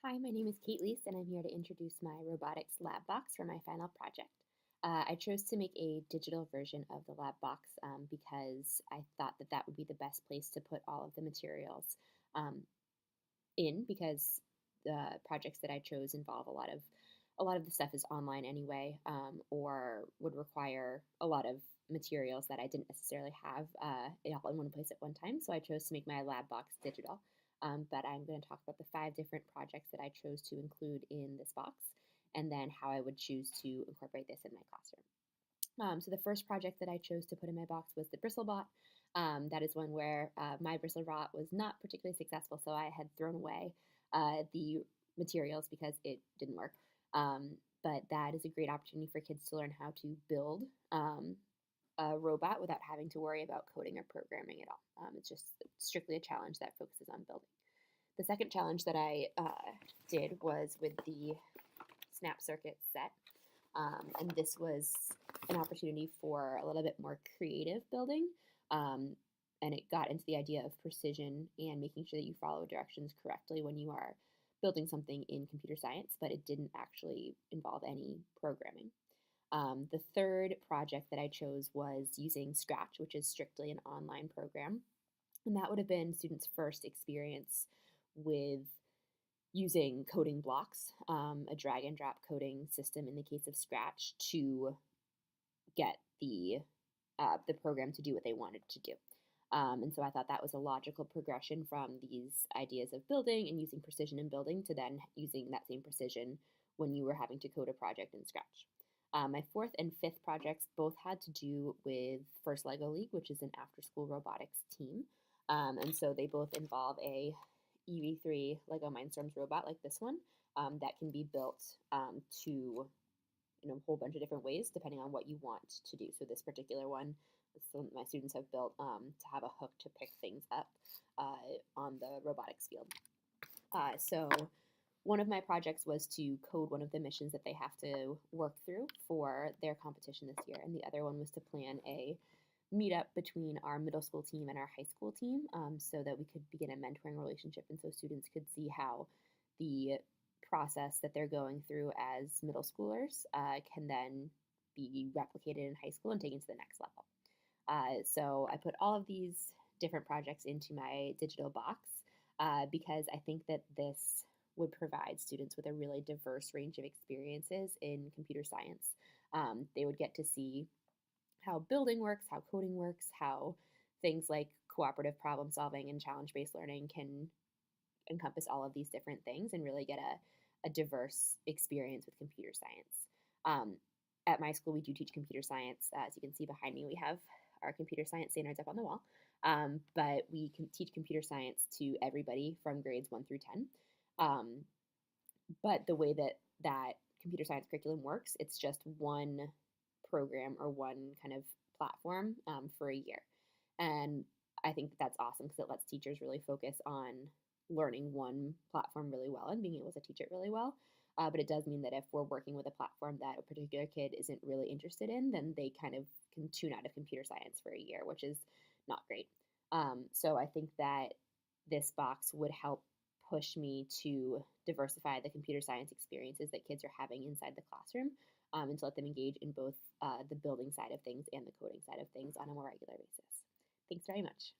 Hi, my name is Kate Leist, and I'm here to introduce my robotics lab box for my final project. I chose to make a digital version of the lab box because I thought that that would be the best place to put all of the materials um, in because the projects that I chose involve a lot of the stuff is online anyway, or would require a lot of materials that I didn't necessarily have all in one place at one time. So I chose to make my lab box digital. But I'm going to talk about the 5 different projects that I chose to include in this box, and then how I would choose to incorporate this in my classroom. So the first project that I chose to put in my box was the BristleBot. That is one where my BristleBot was not particularly successful, so I had thrown away the materials because it didn't work. But that is a great opportunity for kids to learn how to build a robot without having to worry about coding or programming at all. It's just strictly a challenge that focuses on building. The second challenge that I did was with the snap circuit set. And this was an opportunity for a little bit more creative building. Um, and it got into the idea of precision and making sure that you follow directions correctly when you are building something in computer science, but it didn't actually involve any programming. The third project that I chose was using Scratch, which is strictly an online program. And that would have been students' first experience with using coding blocks, a drag and drop coding system in the case of Scratch to get the program to do what they wanted to do. And so I thought that was a logical progression from these ideas of building and using precision in building to then using that same precision when you were having to code a project in Scratch. My fourth and fifth projects both had to do with First Lego League, which is an after-school robotics team. And so they both involve a EV3 Lego Mindstorms robot like this one that can be built to a whole bunch of different ways depending on what you want to do. So this particular one, some of my students have built to have a hook to pick things up on the robotics field. So one of my projects was to code one of the missions that they have to work through for their competition this year, and the other one was to plan a meetup between our middle school team and our high school team so that we could begin a mentoring relationship and so students could see how the process that they're going through as middle schoolers can then be replicated in high school and taken to the next level. So I put all of these different projects into my digital box because I think that this would provide students with a really diverse range of experiences in computer science. They would get to see how building works, how coding works, how things like cooperative problem solving and challenge-based learning can encompass all of these different things and really get a diverse experience with computer science. At my school, we do teach computer science. As you can see behind me, we have our computer science standards up on the wall. But we can teach computer science to everybody from grades 1 through 10. But the way that computer science curriculum works, it's just one program or one kind of platform for a year. And I think that that's awesome because it lets teachers really focus on learning one platform really well and being able to teach it really well. But it does mean that if we're working with a platform that a particular kid isn't really interested in, then they kind of can tune out of computer science for a year, which is not great. So I think that this box would help push me to diversify the computer science experiences that kids are having inside the classroom and to let them engage in both the building side of things and the coding side of things on a more regular basis. Thanks very much.